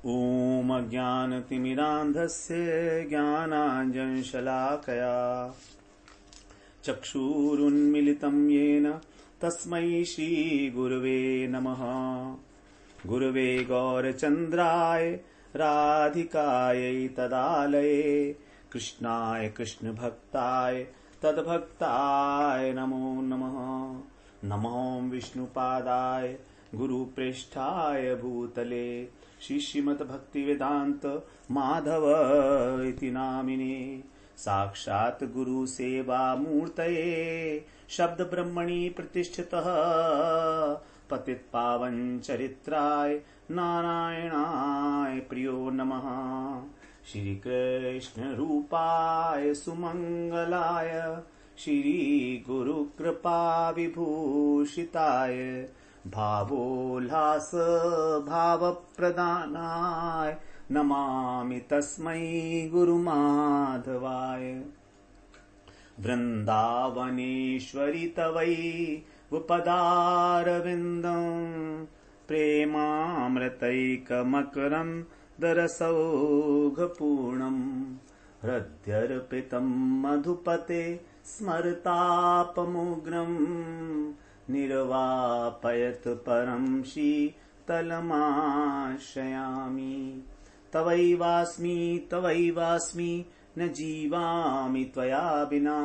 ॐ ज्ञानतिमिरान्धस्य ज्ञानाञ्जनशलाकया चक्षुरुन्मिलितं येन तस्मै श्रीगुरवे नमः। गुरवे गौरचन्द्राय राधिकायै तदालये कृष्णाय कृष्णभक्ताय तद्भक्ताय नमो नमः। नमो विष्णुपादाय गुरुप्रेष्ठाय भूतले श्रीमद्भक्तिवेदान्त माधव इति नामिने साक्षात् गुरु सेवा मूर्तये शब्द ब्रह्मणि प्रतिष्ठितः पतित पावन चरित्राय नारायणाय प्रियो नमः। श्री कृष्ण रूपाय सुमंगलाय श्री गुरु कृपा विभूषिताय भावोल्लास भाव प्रदानाय नमामि तस्मै गुरुमाधवाय। वृंदावनेश्वरि तवै उपदारविन्दं प्रेमामृतैकमकरं दरसौघपूर्णम् हृद्यर्पितं मधुपते स्मरतापमुग्रम् निर्वापयत परं शीतलमाश्रयामि। तवैवास्मि न जीवामि त्वया विना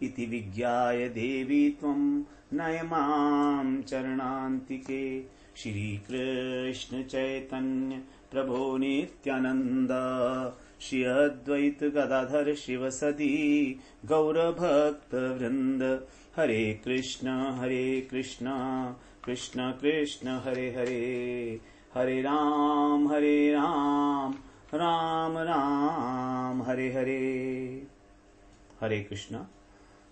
इति विज्ञाय देवी त्वं नय मां चरणान्तिके। श्रीकृष्ण चैतन्य प्रभो नित्यानन्द श्री अद्वैत गदाधर शिवसदि गौरभक्त वृंद। हरे कृष्ण कृष्ण कृष्ण हरे हरे, हरे राम राम राम हरे हरे। हरे कृष्ण।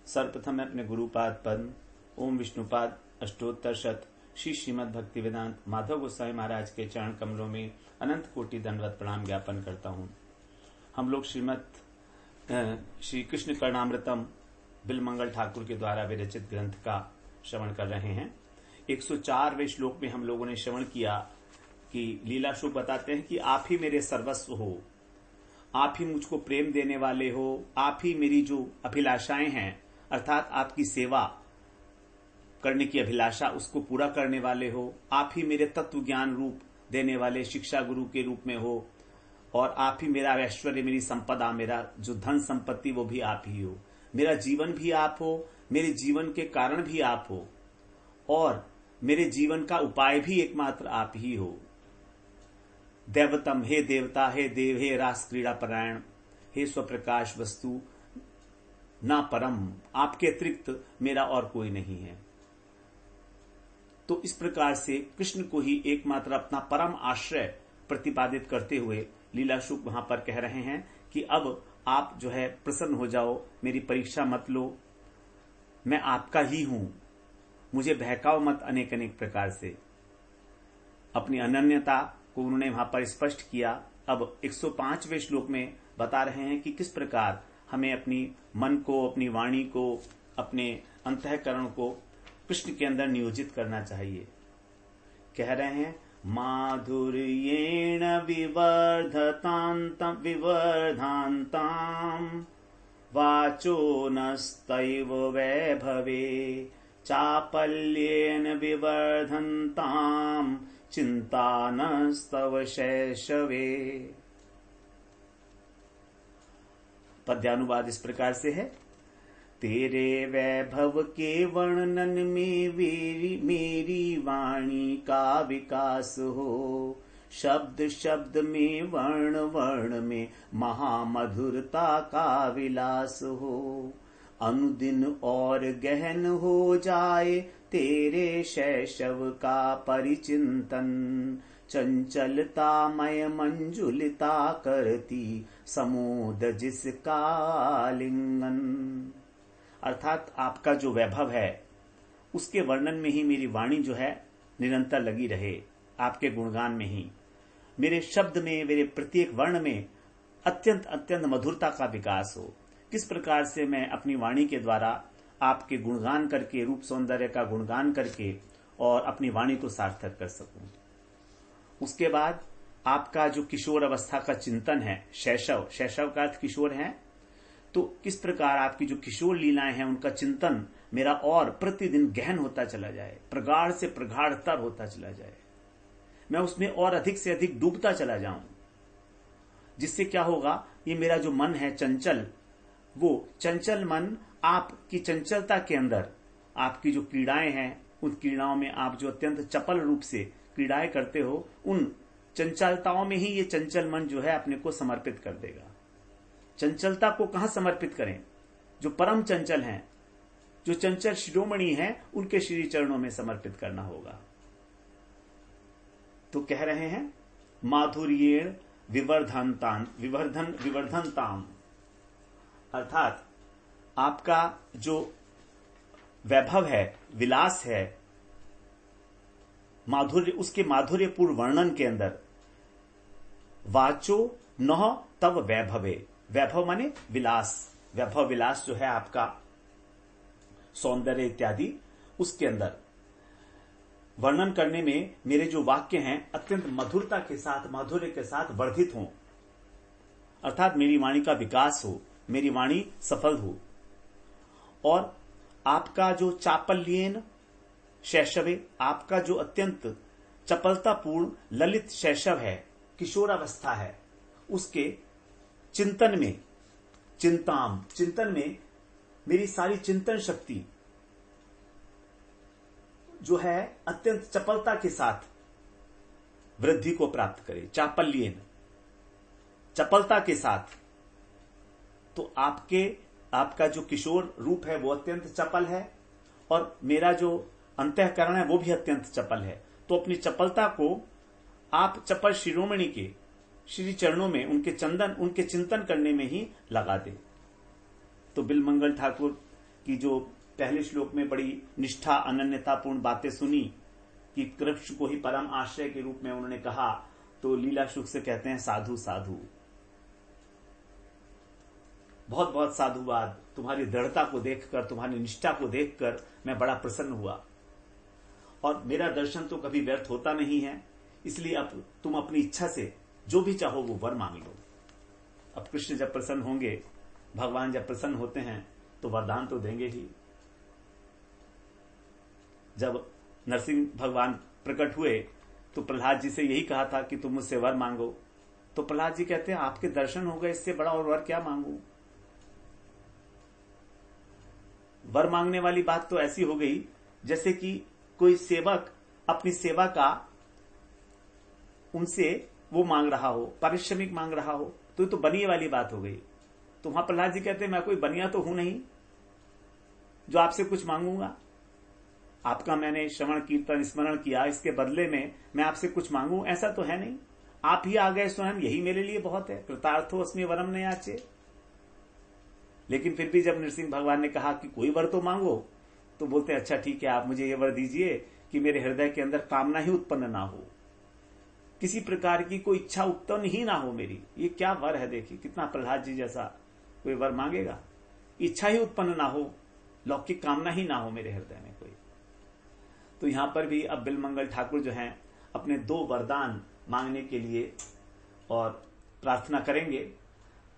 सर्वप्रथम मैं अपने गुरुपाद पद्म ओम विष्णुपाद अष्टोत्तर शत श्री श्रीमद् भक्ति वेदांत माधव गोस्वामी महाराज के चरण कमलों में अनंत कोटि दंडवत प्रणाम ज्ञापन करता हूँ। हम लोग श्री कृष्ण कर्णामृतम बिलमंगल ठाकुर के द्वारा विरचित ग्रंथ का श्रवण कर रहे हैं। 104वें श्लोक में हम लोगों ने श्रवण किया कि लीला शुभ बताते हैं कि आप ही मेरे सर्वस्व हो, आप ही मुझको प्रेम देने वाले हो, आप ही मेरी जो अभिलाषाएं हैं अर्थात आपकी सेवा करने की अभिलाषा उसको पूरा करने वाले हो, आप ही मेरे तत्व ज्ञान रूप देने वाले शिक्षा गुरु के रूप में हो, और आप ही मेरा ऐश्वर्य, मेरी संपदा, मेरा जो धन संपत्ति वो भी आप ही हो, मेरा जीवन भी आप हो, मेरे जीवन के कारण भी आप हो, और मेरे जीवन का उपाय भी एकमात्र आप ही हो। देवतम, हे देवता, हे देव, हे रास क्रीड़ा परायण, हे स्वप्रकाश वस्तु, ना परम, आपके अतिरिक्त मेरा और कोई नहीं है। तो इस प्रकार से कृष्ण को ही एकमात्र अपना परम आश्रय प्रतिपादित करते हुए लीला शुक वहां पर कह रहे हैं कि अब आप जो है प्रसन्न हो जाओ, मेरी परीक्षा मत लो, मैं आपका ही हूं, मुझे बहकाओ मत अनेक अनेक प्रकार से। अपनी अनन्यता को उन्होंने वहां पर स्पष्ट किया। अब 105वें श्लोक में बता रहे हैं कि किस प्रकार हमें अपनी मन को, अपनी वाणी को, अपने अंतःकरण को कृष्ण के अंदर नियोजित करना चाहिए। कह रहे हैं माधुर्येण विवर्धान्ताम् वाचो नस्तैव वैभवे चापल्येन विवर्धन्ताम् चिन्ता नस्तव शैशवे। पद्यानुवाद इस प्रकार से है। तेरे वैभव के वर्णन में मेरी वाणी का विकास हो, शब्द शब्द में वर्ण वर्ण में महामधुरता का विलास हो। अनुदिन और गहन हो जाए तेरे शैशव का परिचिंतन, चंचलता मय मंजुलिता करती समोद जिसका लिंगन। अर्थात आपका जो वैभव है उसके वर्णन में ही मेरी वाणी जो है निरंतर लगी रहे, आपके गुणगान में ही, मेरे शब्द में, मेरे प्रत्येक वर्ण में अत्यंत अत्यंत मधुरता का विकास हो। किस प्रकार से मैं अपनी वाणी के द्वारा आपके गुणगान करके, रूप सौंदर्य का गुणगान करके और अपनी वाणी को सार्थक कर सकूं। उसके बाद आपका जो किशोर अवस्था का चिंतन है, शैशव, शैशव का अर्थ किशोर है, तो किस प्रकार आपकी जो किशोर लीलाएं हैं उनका चिंतन मेरा और प्रतिदिन गहन होता चला जाए, प्रगाढ़ से प्रगाढ़तर होता चला जाए, मैं उसमें और अधिक से अधिक डूबता चला जाऊं, जिससे क्या होगा, ये मेरा जो मन है चंचल, वो चंचल मन आपकी चंचलता के अंदर आपकी जो क्रीड़ाएं हैं, उन क्रीड़ाओं में आप जो अत्यंत चपल रूप से क्रीड़ाएं करते हो, उन चंचलताओं में ही ये चंचल मन जो है अपने को समर्पित कर देगा। चंचलता को कहां समर्पित करें? जो परम चंचल हैं, जो चंचल शिरोमणि हैं, उनके श्री चरणों में समर्पित करना होगा। तो कह रहे हैं माधुर्येण विवर्धनताम, अर्थात आपका जो वैभव है, विलास है, माधुर्य, उसके माधुर्यपूर्ण वर्णन के अंदर वाचो नह तव वैभवे, वैभव माने विलास, वैभव विलास जो है आपका सौंदर्य इत्यादि, उसके अंदर वर्णन करने में मेरे जो वाक्य हैं अत्यंत मधुरता के साथ, माधुर्य के साथ वर्धित हों, अर्थात मेरी वाणी का विकास हो, मेरी वाणी सफल हो। और आपका जो चापल्येन शैशवे, आपका जो अत्यंत चपलतापूर्ण ललित शैशव है, किशोरावस्था है, उसके चिंतन में, चिंतन में मेरी सारी चिंतन शक्ति जो है अत्यंत चपलता के साथ वृद्धि को प्राप्त करे। चापल्येन, चपलता के साथ। तो आपका जो किशोर रूप है वो अत्यंत चपल है, और मेरा जो अंतःकरण है वो भी अत्यंत चपल है। तो अपनी चपलता को आप चपल शिरोमणि के श्री चरणों में उनके चिंतन करने में ही लगा दे। तो बिलमंगल ठाकुर की जो पहले श्लोक में बड़ी निष्ठा अनन्यतापूर्ण बातें सुनी कि कृष्ण को ही परम आश्रय के रूप में उन्होंने कहा, तो लीला शुक से कहते हैं साधु साधु, बहुत बहुत साधुवाद। तुम्हारी दृढ़ता को देखकर, तुम्हारी निष्ठा को देखकर मैं बड़ा प्रसन्न हुआ, और मेरा दर्शन तो कभी व्यर्थ होता नहीं है, इसलिए अब तुम अपनी इच्छा से जो भी चाहो वो वर मांग लो। अब कृष्ण जब प्रसन्न होंगे, भगवान जब प्रसन्न होते हैं तो वरदान तो देंगे ही। जब नरसिंह भगवान प्रकट हुए तो प्रहलाद जी से यही कहा था कि तुम मुझसे वर मांगो। तो प्रहलाद जी कहते हैं आपके दर्शन हो गए, इससे बड़ा और वर क्या मांगू। वर मांगने वाली बात तो ऐसी हो गई जैसे कि कोई सेवक अपनी सेवा का उनसे वो मांग रहा हो, पारिश्रमिक मांग रहा हो, तो ये तो बनिए वाली बात हो गई। तो वहां प्रहलाद जी कहते हैं मैं कोई बनिया तो हूं नहीं जो आपसे कुछ मांगूंगा। आपका मैंने श्रवण कीर्तन स्मरण किया, इसके बदले में मैं आपसे कुछ मांगू, ऐसा तो है नहीं। आप ही आ गए स्वयं, यही मेरे लिए बहुत है। कृतार्थो अस्मि वरम न याचे। लेकिन फिर भी जब नरसिंह भगवान ने कहा कि कोई वर तो मांगो, तो बोलते अच्छा ठीक है, आप मुझे ये वर दीजिए कि मेरे हृदय के अंदर कामना ही उत्पन्न ना हो, किसी प्रकार की कोई इच्छा उत्पन्न ही ना हो मेरी। ये क्या वर है, देखिए कितना प्रहलाद जी जैसा कोई वर मांगेगा। इच्छा ही उत्पन्न ना हो, लौकिक कामना ही ना हो मेरे हृदय में कोई। तो यहां पर भी अब बिलमंगल ठाकुर जो हैं अपने 2 वरदान मांगने के लिए और प्रार्थना करेंगे।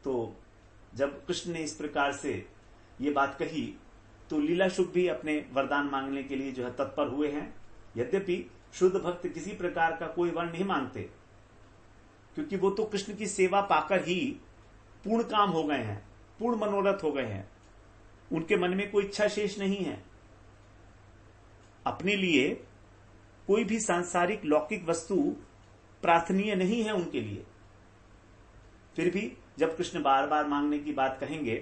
तो जब कृष्ण ने इस प्रकार से ये बात कही तो लीला शुक भी अपने वरदान मांगने के लिए जो है तत्पर हुए हैं। यद्यपि शुद्ध भक्त किसी प्रकार का कोई वर नहीं मांगते, क्योंकि वो तो कृष्ण की सेवा पाकर ही पूर्ण काम हो गए हैं, पूर्ण मनोरथ हो गए हैं। उनके मन में कोई इच्छा शेष नहीं है। अपने लिए कोई भी सांसारिक लौकिक वस्तु प्रार्थनीय नहीं है उनके लिए। फिर भी जब कृष्ण बार बार मांगने की बात कहेंगे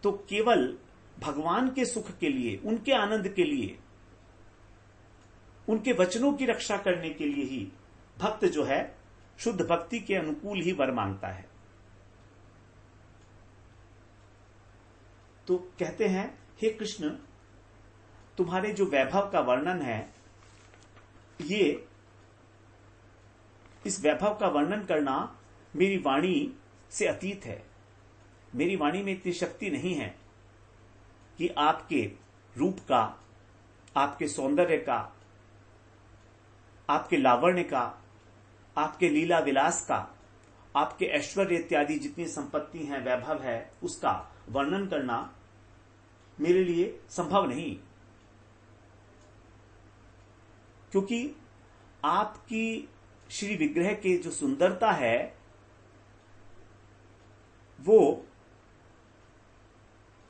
तो केवल भगवान के सुख के लिए, उनके आनंद के लिए, उनके वचनों की रक्षा करने के लिए ही भक्त जो है शुद्ध भक्ति के अनुकूल ही वर मांगता है। तो कहते हैं हे कृष्ण, तुम्हारे जो वैभव का वर्णन है, ये इस वैभव का वर्णन करना मेरी वाणी से अतीत है। मेरी वाणी में इतनी शक्ति नहीं है कि आपके रूप का, आपके सौंदर्य का, आपके लावण्य का, आपके लीला विलास का, आपके ऐश्वर्य इत्यादि जितनी संपत्ति है, वैभव है, उसका वर्णन करना मेरे लिए संभव नहीं, क्योंकि आपकी श्री विग्रह की जो सुंदरता है वो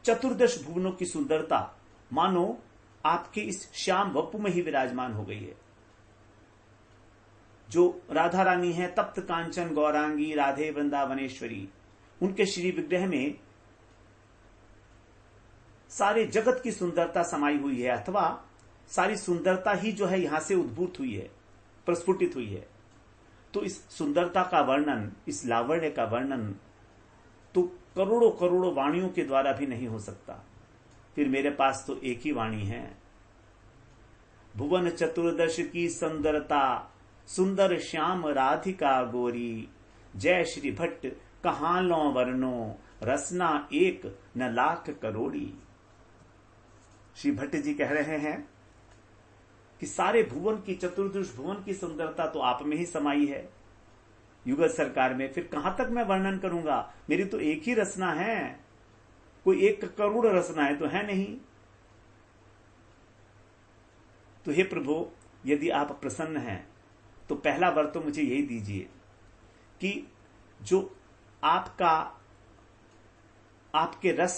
चतुर्दश भुवनों की सुंदरता मानो आपके इस श्याम वपु में ही विराजमान हो गई है। जो राधा रानी है, तप्त कांचन गौरांगी राधे वृंदावनेश्वरी, उनके श्री विग्रह में सारे जगत की सुंदरता समाई हुई है, अथवा सारी सुंदरता ही जो है यहां से उद्भूत हुई है, प्रस्फुटित हुई है। तो इस सुंदरता का वर्णन, इस लावण्य का वर्णन तो करोड़ों करोड़ों वाणियों के द्वारा भी नहीं हो सकता। फिर मेरे पास तो एक ही वाणी है। भुवन चतुर्दश की सुंदरता, सुंदर श्याम राधिका गोरी, जय श्री भट्ट कहां लो वर्णो, रसना एक न लाख करोड़ी। श्री भट्ट जी कह रहे हैं कि सारे भुवन की, चतुर्दश भुवन की सुंदरता तो आप में ही समाई है, युगल सरकार में। फिर कहां तक मैं वर्णन करूंगा? मेरी तो एक ही रचना है, कोई 1 करोड़ रचनाएं तो है नहीं। तो हे प्रभु, यदि आप प्रसन्न हैं तो पहला वर तो मुझे यही दीजिए कि जो आपके रस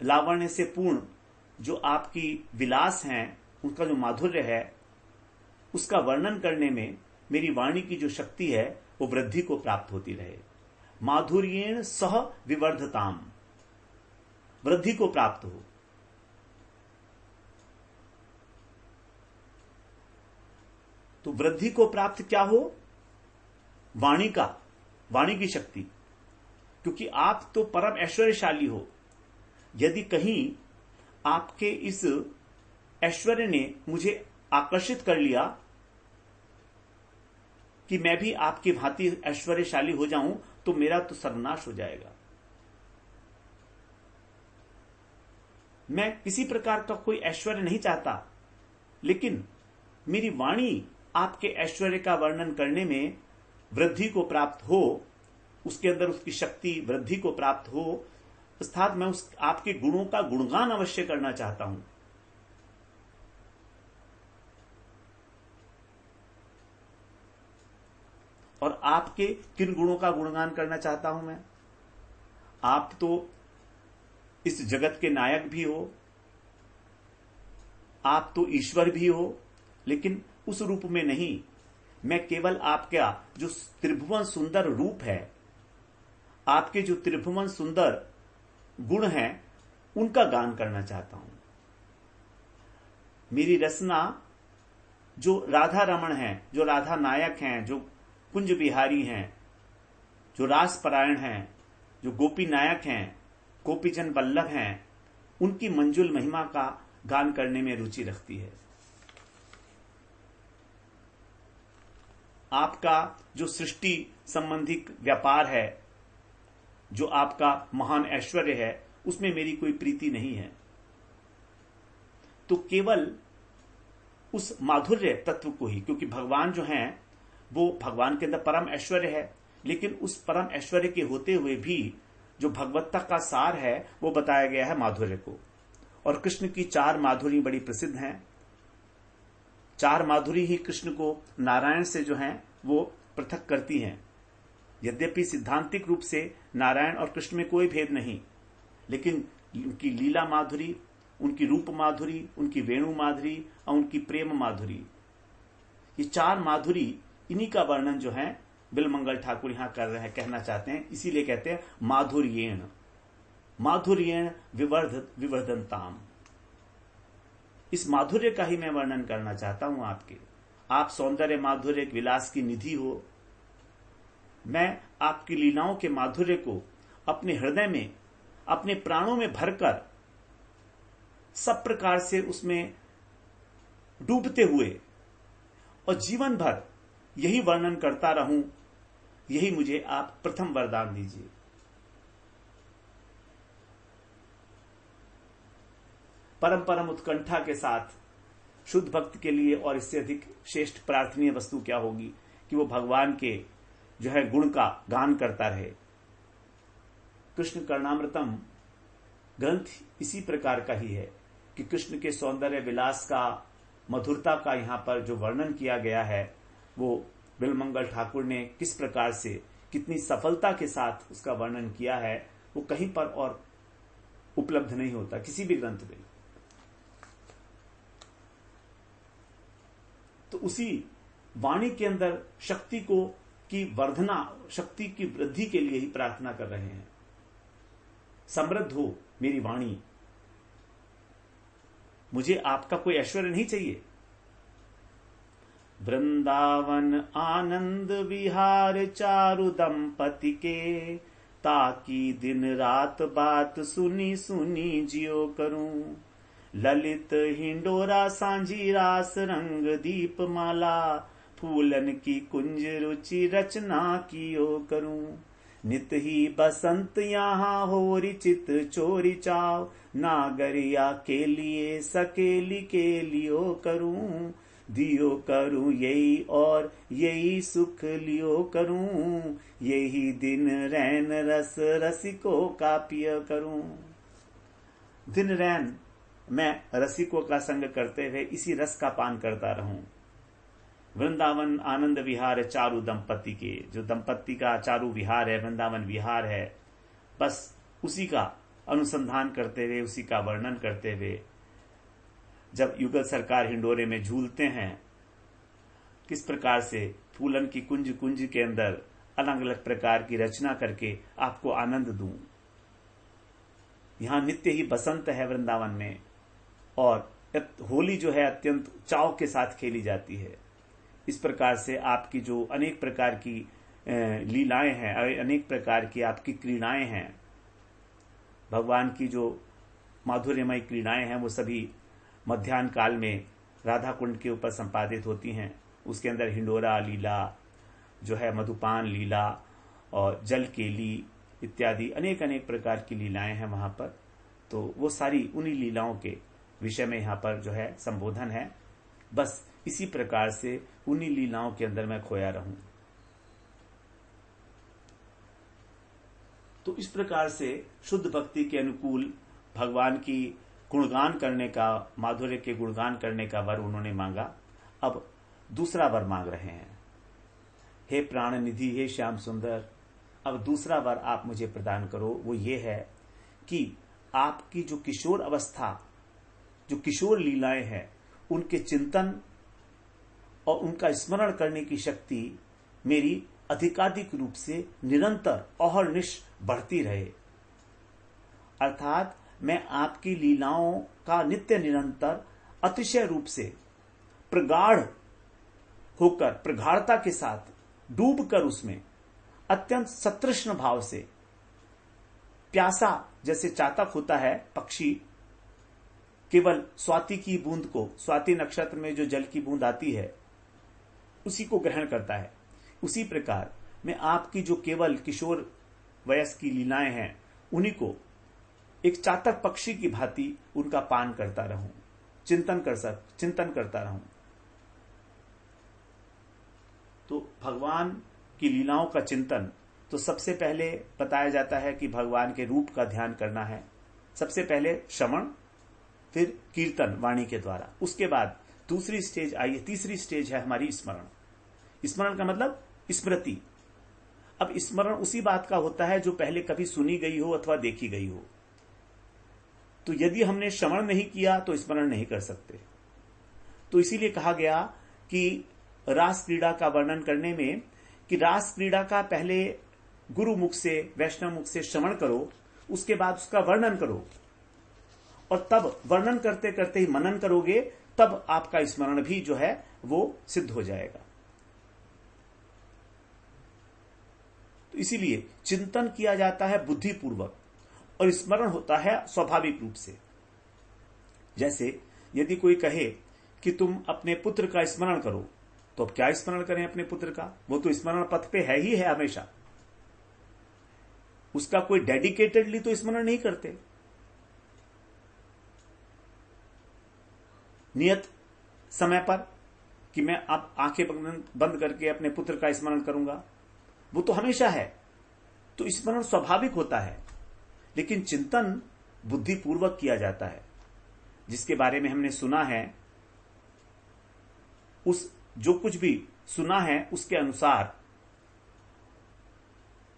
लावण्य से पूर्ण जो आपकी विलास हैं, उनका जो माधुर्य है, उसका वर्णन करने में मेरी वाणी की जो शक्ति है वो वृद्धि को प्राप्त होती रहे। माधुर्येण सह विवर्धताम, वृद्धि को प्राप्त हो। तो वृद्धि को प्राप्त क्या हो? वाणी की शक्ति, क्योंकि आप तो परम ऐश्वर्यशाली हो। यदि कहीं आपके इस ऐश्वर्य ने मुझे आकर्षित कर लिया कि मैं भी आपकी भांति ऐश्वर्यशाली हो जाऊं, तो मेरा तो सर्वनाश हो जाएगा। मैं किसी प्रकार का कोई ऐश्वर्य नहीं चाहता, लेकिन मेरी वाणी आपके ऐश्वर्य का वर्णन करने में वृद्धि को प्राप्त हो, उसके अंदर उसकी शक्ति वृद्धि को प्राप्त हो, अर्थात मैं आपके गुणों का गुणगान अवश्य करना चाहता हूं। और आपके किन गुणों का गुणगान करना चाहता हूं मैं? आप तो इस जगत के नायक भी हो, आप तो ईश्वर भी हो, लेकिन उस रूप में नहीं। मैं केवल आपका जो त्रिभुवन सुंदर रूप है, आपके जो त्रिभुवन सुंदर गुण हैं, उनका गान करना चाहता हूं। मेरी रचना जो राधा रमण है, जो राधा नायक हैं, जो कुंज बिहारी हैं, जो रास परायण हैं, जो गोपी नायक हैं, गोपीजन वल्लभ हैं, उनकी मंजुल महिमा का गान करने में रुचि रखती है। आपका जो सृष्टि संबंधी व्यापार है, जो आपका महान ऐश्वर्य है, उसमें मेरी कोई प्रीति नहीं है। तो केवल उस माधुर्य तत्व को ही, क्योंकि भगवान जो हैं वो, भगवान के अंदर परम ऐश्वर्य है, लेकिन उस परम ऐश्वर्य के होते हुए भी जो भगवत्ता का सार है वो बताया गया है माधुर्य को। और कृष्ण की 4 माधुरी बड़ी प्रसिद्ध हैं। 4 माधुरी ही कृष्ण को नारायण से जो हैं वो पृथक करती हैं। यद्यपि सिद्धांतिक रूप से नारायण और कृष्ण में कोई भेद नहीं, लेकिन उनकी लीला माधुरी, उनकी रूप माधुरी, उनकी वेणु माधुरी और उनकी प्रेम माधुरी, ये 4 माधुरी, इन्हीं का वर्णन जो है बिलमंगल ठाकुर यहां कर रहे हैं, कहना चाहते हैं। इसीलिए कहते हैं माधुर्येण, माधुर्येण विवर्धनताम। इस माधुर्य का ही मैं वर्णन करना चाहता हूं आपके। आप सौंदर्य माधुर्य विलास की निधि हो। मैं आपकी लीलाओं के माधुर्य को अपने हृदय में, अपने प्राणों में भरकर सब प्रकार से उसमें डूबते हुए और जीवन भर यही वर्णन करता रहूं, यही मुझे आप प्रथम वरदान दीजिए। परम परम उत्कंठा के साथ शुद्ध भक्त के लिए और इससे अधिक श्रेष्ठ प्रार्थनीय वस्तु क्या होगी कि वो भगवान के जो है गुण का गान करता रहे। कृष्ण कर्णामृतम ग्रंथ इसी प्रकार का ही है कि कृष्ण के सौंदर्य विलास का, मधुरता का यहाँ पर जो वर्णन किया गया है, वो बिलमंगल ठाकुर ने किस प्रकार से, कितनी सफलता के साथ उसका वर्णन किया है, वो कहीं पर और उपलब्ध नहीं होता किसी भी ग्रंथ में। तो उसी वाणी के अंदर शक्ति को की वर्धना, शक्ति की वृद्धि के लिए ही प्रार्थना कर रहे हैं। समृद्ध हो मेरी वाणी, मुझे आपका कोई ऐश्वर्य नहीं चाहिए। वृंदावन आनंद विहार चारु दंपति के, ताकि दिन रात बात सुनी सुनी जियो करूं। ललित हिंडोरा सांझी रास रंग दीप माला, फूलन की कुंज रुचि रचना कियो करूं। नित ही बसंत यहाँ होरी चित चोरी चाव, नागरिया के लिए सकेली के लियो करूं। दियो करूं यही और यही सुख लियो करूं, यही दिन रैन रस रसिकों का पिय करूं। दिन रैन मैं रसिकों का संग करते हुए इसी रस का पान करता रहूं। वृंदावन आनंद विहार चारु दंपति के, जो दंपति का चारु विहार है, वृंदावन विहार है, बस उसी का अनुसंधान करते हुए, उसी का वर्णन करते हुए जब युगल सरकार हिंडोरे में झूलते हैं, किस प्रकार से फूलन की कुंज कुंज के अंदर अलग अलग प्रकार की रचना करके आपको आनंद दूं। यहां नित्य ही बसंत है वृंदावन में, और होली जो है अत्यंत चाव के साथ खेली जाती है। इस प्रकार से आपकी जो अनेक प्रकार की लीलाएं हैं, अनेक प्रकार की आपकी क्रीड़ाएं हैं, भगवान की जो माधुर्यमय क्रीड़ाएं हैं, वो सभी मध्याह्न काल में राधा कुंड के ऊपर संपादित होती हैं। उसके अंदर हिंडोरा लीला जो है, मधुपान लीला और जल केली इत्यादि अनेक अनेक प्रकार की लीलाएं हैं वहां पर। तो वो सारी उन्हीं लीलाओं के विषय में यहाँ पर जो है संबोधन है। बस इसी प्रकार से उन्हीं लीलाओं के अंदर मैं खोया रहूं। तो इस प्रकार से शुद्ध भक्ति के अनुकूल भगवान की गुणगान करने का, माधुर्य के गुणगान करने का वर उन्होंने मांगा। अब दूसरा वर मांग रहे हैं, हे प्राण निधि, हे श्याम सुंदर, अब दूसरा वर आप मुझे प्रदान करो। वो ये है कि आपकी जो किशोर अवस्था, जो किशोर लीलाएं हैं, उनके चिंतन और उनका स्मरण करने की शक्ति मेरी अधिकाधिक रूप से निरंतर अहर्निश बढ़ती रहे। अर्थात मैं आपकी लीलाओं का नित्य निरंतर अतिशय रूप से प्रगाढ़ होकर, प्रगाढ़ता के साथ डूबकर उसमें अत्यंत सतृष्ण भाव से, प्यासा जैसे चातक होता है पक्षी, केवल स्वाति की बूंद को, स्वाति नक्षत्र में जो जल की बूंद आती है उसी को ग्रहण करता है, उसी प्रकार मैं आपकी जो केवल किशोर वयस की लीलाएं हैं उन्हीं को एक चातक पक्षी की भांति उनका पान करता रहूं, चिंतन करता रहूं। तो भगवान की लीलाओं का चिंतन, तो सबसे पहले बताया जाता है कि भगवान के रूप का ध्यान करना है। सबसे पहले श्रवण, फिर कीर्तन वाणी के द्वारा, उसके बाद दूसरी स्टेज आई है, तीसरी स्टेज है हमारी स्मरण। स्मरण का मतलब स्मृति। अब स्मरण उसी बात का होता है जो पहले कभी सुनी गई हो अथवा देखी गई हो। तो यदि हमने श्रवण नहीं किया तो स्मरण नहीं कर सकते। तो इसीलिए कहा गया कि रास क्रीड़ा का वर्णन करने में कि रास क्रीड़ा का पहले गुरु मुख से, वैष्णव मुख से श्रवण करो, उसके बाद उसका वर्णन करो, और तब वर्णन करते करते ही मनन करोगे, तब आपका स्मरण भी जो है वो सिद्ध हो जाएगा। तो इसीलिए चिंतन किया जाता है बुद्धिपूर्वक, और स्मरण होता है स्वाभाविक रूप से। जैसे यदि कोई कहे कि तुम अपने पुत्र का स्मरण करो, तो अब क्या स्मरण करें अपने पुत्र का? वो तो स्मरण पथ पे है ही है हमेशा, उसका कोई डेडिकेटेडली तो स्मरण नहीं करते। नियत समय पर कि मैं अब आंखें बंद करके अपने पुत्र का स्मरण करूंगा, वो तो हमेशा है, तो स्मरण स्वाभाविक होता है। लेकिन चिंतन बुद्धिपूर्वक किया जाता है, जिसके बारे में हमने सुना है, उस जो कुछ भी सुना है उसके अनुसार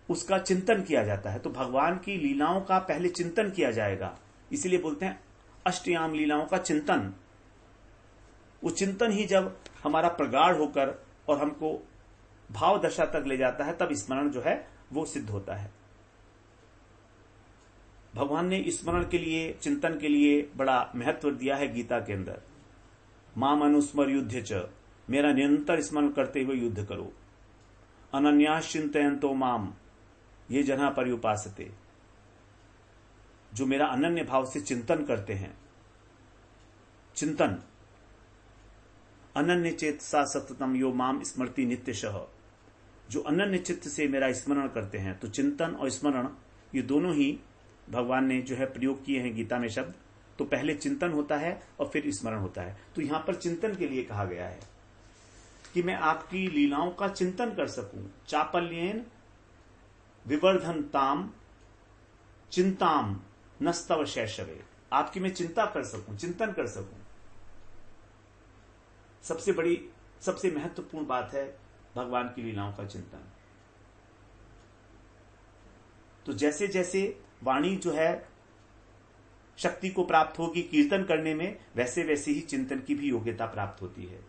उसका चिंतन किया जाता है। तो भगवान की लीलाओं का पहले चिंतन किया जाएगा, इसीलिए बोलते हैं अष्टयाम लीलाओं का चिंतन। वो चिंतन ही जब हमारा प्रगाढ़ होकर और हमको भाव दशा तक ले जाता है, तब स्मरण जो है वो सिद्ध होता है। भगवान ने स्मरण के लिए, चिंतन के लिए बड़ा महत्व दिया है गीता के अंदर। माम अनुस्मर युद्ध च, मेरा निरंतर स्मरण करते हुए युद्ध करो। अनन्यास चिंतयन्तो माम ये जना पर्युपासते, जो मेरा अनन्य भाव से चिंतन करते हैं। चिंतन अनन्य चेतसा सततम यो माम स्मृति नित्यशः, जो अनन्य चित्त से मेरा स्मरण करते हैं। तो चिंतन और स्मरण ये दोनों ही भगवान ने जो है प्रयोग किए हैं गीता में शब्द। तो पहले चिंतन होता है और फिर स्मरण होता है। तो यहां पर चिंतन के लिए कहा गया है कि मैं आपकी लीलाओं का चिंतन कर सकूं। चापल्येन विवर्धनताम चिंताम नस्तव शैशवे, आपकी मैं चिंता कर सकूं, चिंतन कर सकूं। सबसे बड़ी, सबसे महत्वपूर्ण बात है भगवान की लीलाओं का चिंतन। तो जैसे जैसे वाणी जो है शक्ति को प्राप्त होगी कीर्तन करने में, वैसे वैसे ही चिंतन की भी योग्यता प्राप्त होती है।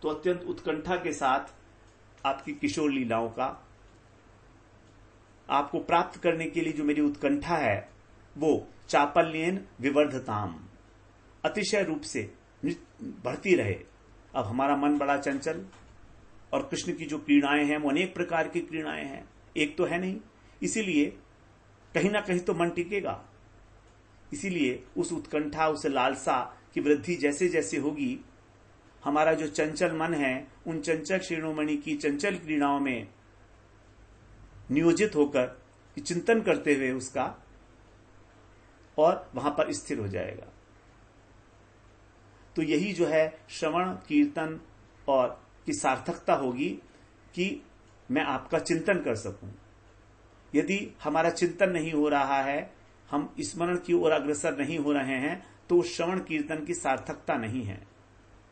तो अत्यंत उत्कंठा के साथ आपकी किशोर लीलाओं का आपको प्राप्त करने के लिए जो मेरी उत्कंठा है, वो चापल्येन विवर्धताम, अतिशय रूप से बढ़ती रहे। अब हमारा मन बड़ा चंचल, और कृष्ण की जो क्रीड़ाएं हैं वो अनेक प्रकार की क्रीड़ाएं हैं, एक तो है नहीं, इसीलिए कहीं ना कहीं तो मन टिकेगा। इसीलिए उस उत्कंठा, उस लालसा की वृद्धि जैसे जैसे होगी, हमारा जो चंचल मन है उन चंचल शिरोमणि की चंचल क्रीड़ाओं में नियोजित होकर चिंतन करते हुए उसका, और वहां पर स्थिर हो जाएगा। तो यही जो है श्रवण कीर्तन और की सार्थकता होगी कि मैं आपका चिंतन कर सकूं। यदि हमारा चिंतन नहीं हो रहा है, हम स्मरण की ओर अग्रसर नहीं हो रहे हैं, तो श्रवण कीर्तन की सार्थकता नहीं है,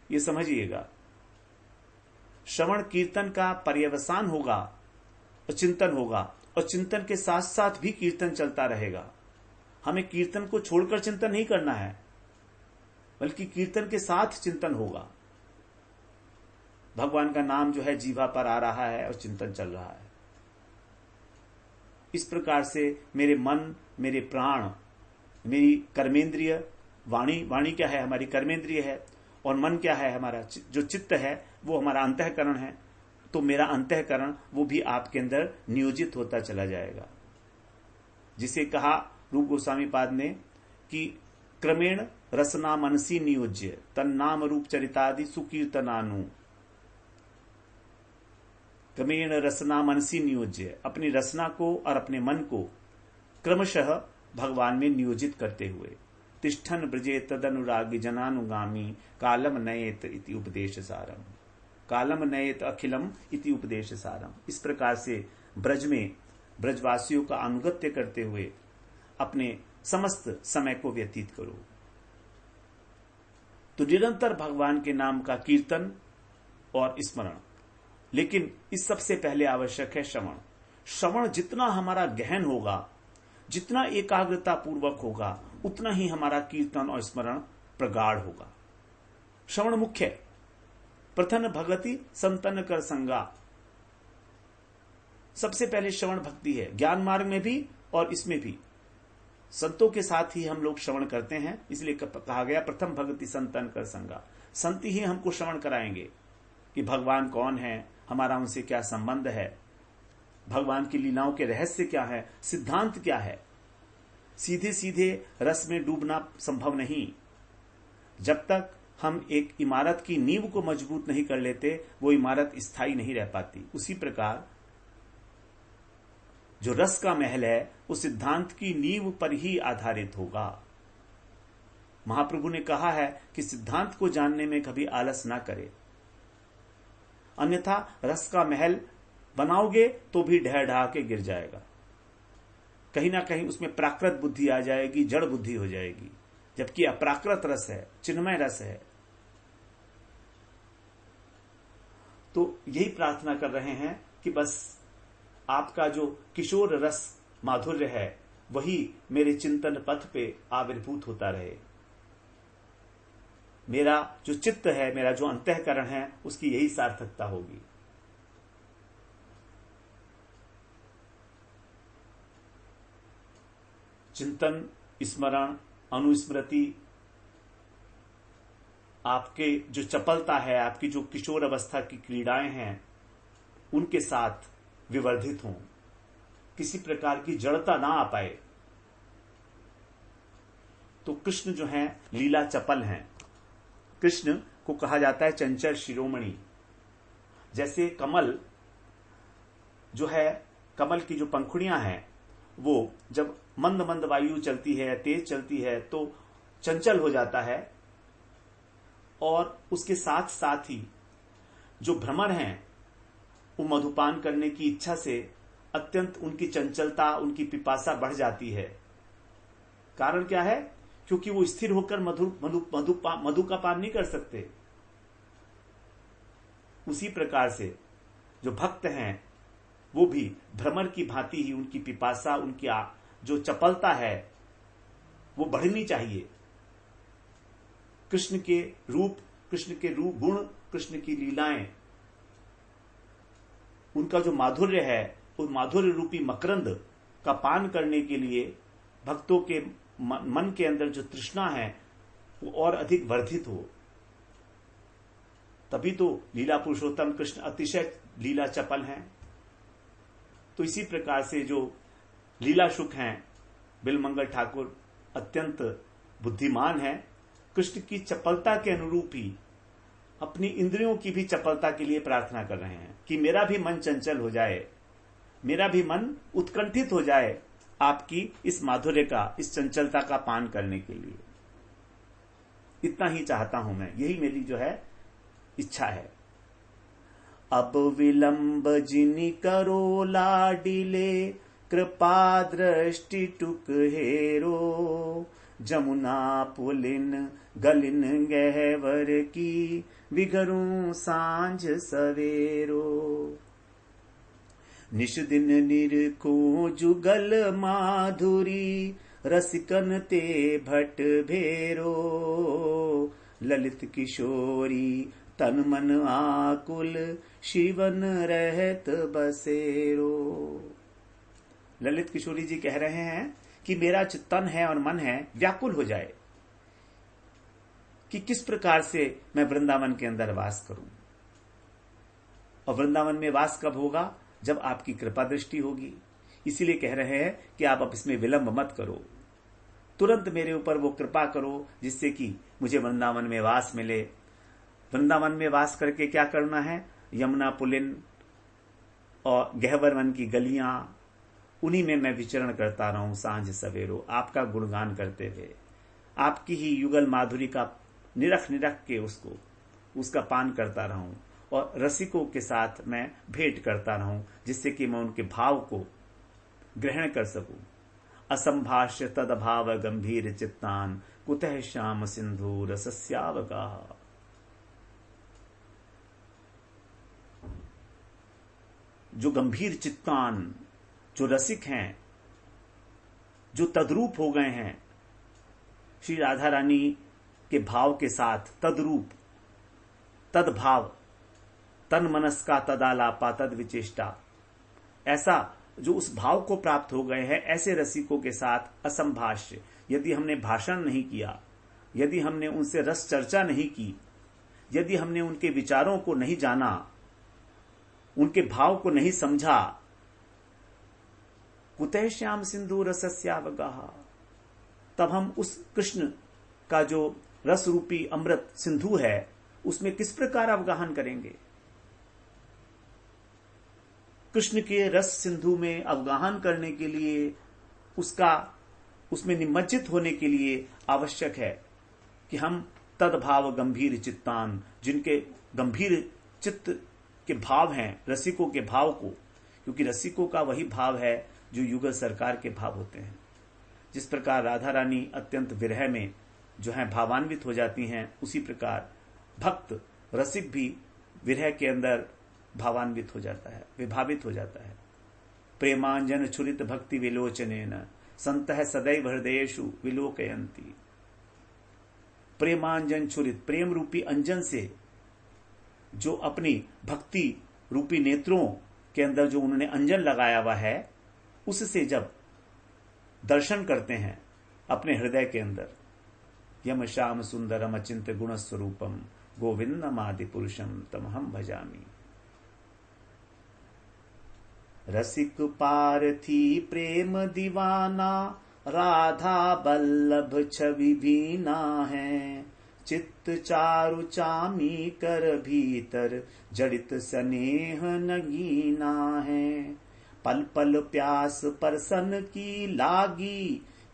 ये समझिएगा। श्रवण कीर्तन का पर्यवसान होगा और चिंतन होगा, और चिंतन के साथ साथ भी कीर्तन चलता रहेगा। हमें कीर्तन को छोड़कर चिंतन नहीं करना है, बल्कि कीर्तन के साथ चिंतन होगा। भगवान का नाम जो है जीवा पर आ रहा है और चिंतन चल रहा है। इस प्रकार से मेरे मन, मेरे प्राण, मेरी कर्मेंद्रिय, वाणी क्या है, हमारी कर्मेंद्रिय है, और मन क्या है, हमारा जो चित्त है वो हमारा अंतःकरण है। तो मेरा अंतःकरण वो भी आपके अंदर नियोजित होता चला जाएगा। जिसे कहा रूप गोस्वामी पाद ने कि क्रमेण रसना मनसी नियोज्य तन्नाम रूप चरितादि सुकीर्तनानु। क्रमेण रसना मनसी नियोज्य, अपनी रसना को और अपने मन को क्रमशः भगवान में नियोजित करते हुए, तिष्ठन ब्रजे तदनुरागी जनानुगामी कालम नयेत इति उपदेश सारम, कालम नयेत अखिलम इति उपदेश सारम। इस प्रकार से ब्रज में ब्रजवासियों का अनुगत्य करते हुए अपने समस्त समय को व्यतीत करो। तो निरंतर भगवान के नाम का कीर्तन और स्मरण, लेकिन इस सबसे पहले आवश्यक है श्रवण। श्रवण जितना हमारा गहन होगा, जितना एकाग्रता पूर्वक होगा, उतना ही हमारा कीर्तन और स्मरण प्रगाढ़ होगा। श्रवण मुख्य है। प्रथम भगति संतन कर संगा, सबसे पहले श्रवण भक्ति है, ज्ञान मार्ग में भी और इसमें भी। संतों के साथ ही हम लोग श्रवण करते हैं, इसलिए कहा गया प्रथम भगति संतन कर संगा। संत ही हमको श्रवण कराएंगे कि भगवान कौन है, हमारा उनसे क्या संबंध है, भगवान की लीलाओं के रहस्य क्या है, सिद्धांत क्या है। सीधे सीधे रस में डूबना संभव नहीं। जब तक हम एक इमारत की नींव को मजबूत नहीं कर लेते, वो इमारत स्थायी नहीं रह पाती। उसी प्रकार जो रस का महल है, वो सिद्धांत की नींव पर ही आधारित होगा। महाप्रभु ने कहा है कि सिद्धांत को जानने में कभी आलस ना करे, अन्यथा रस का महल बनाओगे तो भी ढह ढहा के गिर जाएगा। कहीं ना कहीं उसमें प्राकृत बुद्धि आ जाएगी, जड़ बुद्धि हो जाएगी, जबकि अप्राकृत रस है, चिन्मय रस है। तो यही प्रार्थना कर रहे हैं कि बस आपका जो किशोर रस माधुर्य है वही मेरे चिंतन पथ पे आविर्भूत होता रहे। मेरा जो चित्त है, मेरा जो अंतःकरण है, उसकी यही सार्थकता होगी। चिंतन, स्मरण, अनुस्मृति, आपके जो चपलता है, आपकी जो किशोर अवस्था की क्रीड़ाएं हैं, उनके साथ विवर्धित हों, किसी प्रकार की जड़ता ना आ पाए। तो कृष्ण जो हैं लीला चपल हैं। कृष्ण को कहा जाता है चंचल शिरोमणि। जैसे कमल जो है, कमल की जो पंखुड़ियां हैं वो जब मंद मंद वायु चलती है, तेज चलती है तो चंचल हो जाता है, और उसके साथ साथ ही जो भ्रमर हैं वो मधुपान करने की इच्छा से अत्यंत उनकी चंचलता, उनकी पिपासा बढ़ जाती है। कारण क्या है? क्योंकि वो स्थिर होकर मधु का पान नहीं कर सकते। उसी प्रकार से जो भक्त हैं वो भी भ्रमर की भांति ही उनकी पिपासा, उनकी जो चपलता है वो बढ़नी चाहिए। कृष्ण के रूप गुण, कृष्ण की लीलाएं, उनका जो माधुर्य है, उस माधुर्य रूपी मकरंद का पान करने के लिए भक्तों के मन के अंदर जो तृष्णा है वो और अधिक वर्धित हो। तभी तो लीला पुरुषोत्तम कृष्ण अतिशय लीला चपल हैं। तो इसी प्रकार से जो लीला शुक हैं, बिलमंगल ठाकुर अत्यंत बुद्धिमान हैं, कृष्ण की चपलता के अनुरूप ही अपनी इंद्रियों की भी चपलता के लिए प्रार्थना कर रहे हैं कि मेरा भी मन चंचल हो जाए, मेरा भी मन उत्कंठित हो जाए आपकी इस माधुर्य का, इस चंचलता का पान करने के लिए। इतना ही चाहता हूं मैं, यही मेरी जो है इच्छा है। अब विलंब जिनि करो लाडिले, कृपा दृष्टि टुक हेरो, जमुना पुलिन गलिन गहवर की, विघरूं सांझ सवेरो। निश दिन निरखो जुगल माधुरी, रसिकन ते भट भेरो, ललित किशोरी तन मन आकुल, शिवन रहत बसेरो। ललित किशोरी जी कह रहे हैं कि मेरा जो तन है और मन है व्याकुल हो जाए कि किस प्रकार से मैं वृंदावन के अंदर वास करूं। और वृंदावन में वास कब होगा? जब आपकी कृपा दृष्टि होगी। इसीलिए कह रहे हैं कि आप अब इसमें विलंब मत करो, तुरंत मेरे ऊपर वो कृपा करो जिससे कि मुझे वृंदावन में वास मिले। वृंदावन में वास करके क्या करना है? यमुना पुलिन और गहवर वन की गलियां, उन्हीं में मैं विचरण करता रहूं सांझ सवेरो, आपका गुणगान करते हुए, आपकी ही युगल माधुरी का निरख के उसका पान करता रहूं, और रसिकों के साथ मैं भेंट करता रहूं, जिससे कि मैं उनके भाव को ग्रहण कर सकूं। असंभाष्य तदभाव गंभीर चित्तान, कुतः श्याम सिंधु रसस्यावगाह। जो गंभीर चित्तान, जो रसिक हैं, जो तद्रूप हो गए हैं श्री राधा रानी के भाव के साथ, तद्रूप, तद्भाव, तन मनस का तदालापा तद विचेष्टा, ऐसा जो उस भाव को प्राप्त हो गए हैं, ऐसे रसिकों के साथ असंभाष्य, यदि हमने भाषण नहीं किया, यदि हमने उनसे रस चर्चा नहीं की, यदि हमने उनके विचारों को नहीं जाना, उनके भाव को नहीं समझा, कुतः श्याम सिंधु रसस्यावगाह, तब हम उस कृष्ण का जो रस रूपी अमृत सिंधु है उसमें किस प्रकार अवगाहन करेंगे? कृष्ण के रस सिंधु में अवगाहन करने के लिए, उसमें निमज्जित होने के लिए आवश्यक है कि हम तदभाव गंभीर चित्तान, जिनके गंभीर चित्त के भाव हैं, रसिकों के भाव को, क्योंकि रसिकों का वही भाव है जो युगल सरकार के भाव होते हैं। जिस प्रकार राधा रानी अत्यंत विरह में जो है भावान्वित हो जाती हैं, उसी प्रकार भक्त रसिक भी विरह के अंदर भावान्वित हो जाता है, विभावित हो जाता है। प्रेमांजन छुरित भक्ति विलोचनेन संतः सदैव हृदयेषु विलोकयन्ति। प्रेमांजन छुरित, प्रेम रूपी अंजन से जो अपनी भक्ति रूपी नेत्रों के अंदर जो उन्होंने अंजन लगाया हुआ है, उससे जब दर्शन करते हैं अपने हृदय के अंदर, यम श्याम सुंदरम अचिंत गुण स्वरूपम गोविंदम आदि पुरुषम तमहम भजामि। रसिक पार्थी प्रेम दीवाना राधा बल्लभ छवि भीना है। चित्त चारु चामी कर भीतर जड़ित स्नेह नगीना है। पल पल प्यास परसन की लागी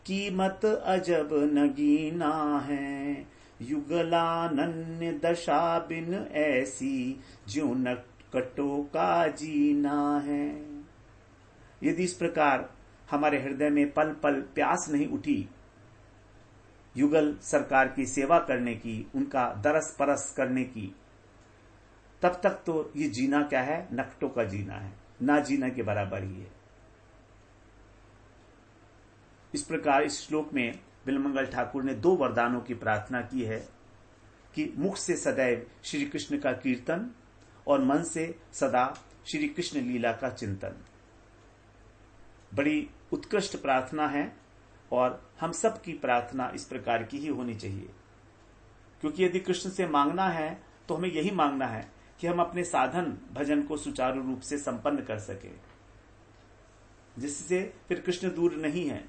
कीमत अजब नगीना है। युगलानन्य दशा बिन ऐसी ज्यों नटकटों का जीना है। यदि इस प्रकार हमारे हृदय में पल पल प्यास नहीं उठी युगल सरकार की सेवा करने की, उनका दरस परस करने की, तब तक तो ये जीना क्या है, नकटों का जीना है, ना जीना के बराबर ही है। इस प्रकार इस श्लोक में बिलमंगल ठाकुर ने 2 वरदानों की प्रार्थना की है कि मुख से सदैव श्री कृष्ण का कीर्तन और मन से सदा श्री कृष्ण लीला का चिंतन। बड़ी उत्कृष्ट प्रार्थना है और हम सब की प्रार्थना इस प्रकार की ही होनी चाहिए, क्योंकि यदि कृष्ण से मांगना है तो हमें यही मांगना है कि हम अपने साधन भजन को सुचारू रूप से संपन्न कर सके, जिससे फिर कृष्ण दूर नहीं है।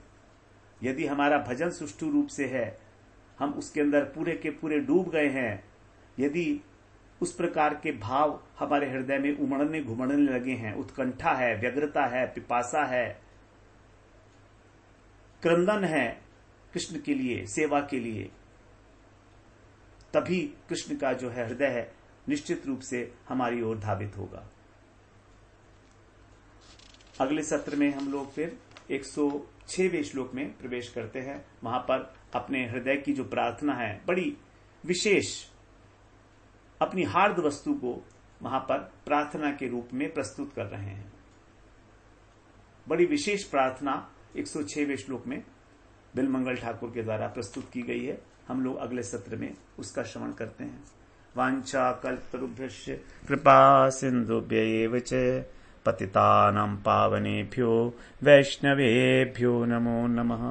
यदि हमारा भजन सुष्ठु रूप से है, हम उसके अंदर पूरे के पूरे डूब गए हैं, यदि उस प्रकार के भाव हमारे हृदय में उमड़ने घुमड़ने लगे हैं, उत्कंठा है, व्यग्रता है, पिपासा है, क्रंदन है कृष्ण के लिए, सेवा के लिए, तभी कृष्ण का जो है हृदय है निश्चित रूप से हमारी ओर धावित होगा। अगले सत्र में हम लोग फिर 106वें श्लोक में प्रवेश करते हैं। वहां पर अपने हृदय की जो प्रार्थना है, बड़ी विशेष अपनी हार्द वस्तु को वहां पर प्रार्थना के रूप में प्रस्तुत कर रहे हैं। बड़ी विशेष प्रार्थना 106वें श्लोक में बिलमंगल ठाकुर के द्वारा प्रस्तुत की गई है। हम लोग अगले सत्र में उसका श्रवण करते हैं। वांछा कल्पतरुभ्यश्च कृपा सिन्धुभ्यैव च पतितानां पावनेभ्यो वैष्णवेभ्यो नमो नमः।